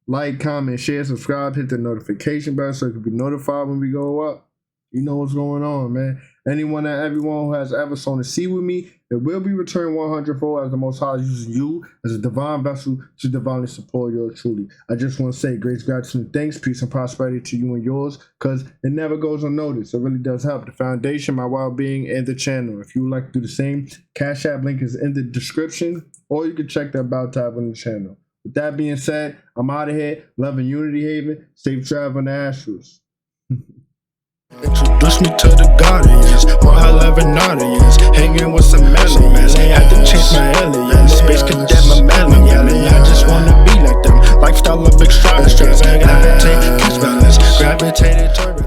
Like, comment, share, subscribe, hit the notification bell so you can be notified when we go up. You know what's going on, man. Anyone and everyone who has ever sown a seed with me, it will be returned 100-fold as the Most High is using you as a divine vessel to divinely support yours truly. I just want to say grace, gratitude, and thanks, peace, and prosperity to you and yours, because it never goes unnoticed. It really does help the foundation, my well-being, and the channel. If you would like to do the same, Cash App link is in the description, or you can check the About tab on the channel. With that being said, I'm out of here. Love and unity, Haven. Safe travel on the Astros. Introduce me to the Guardians, more high level audience, hanging with some aliens, had to change my aliens, space cadet my medallion, I just wanna be like them, lifestyle of extravagance, gravitate, catch balance, gravitated toward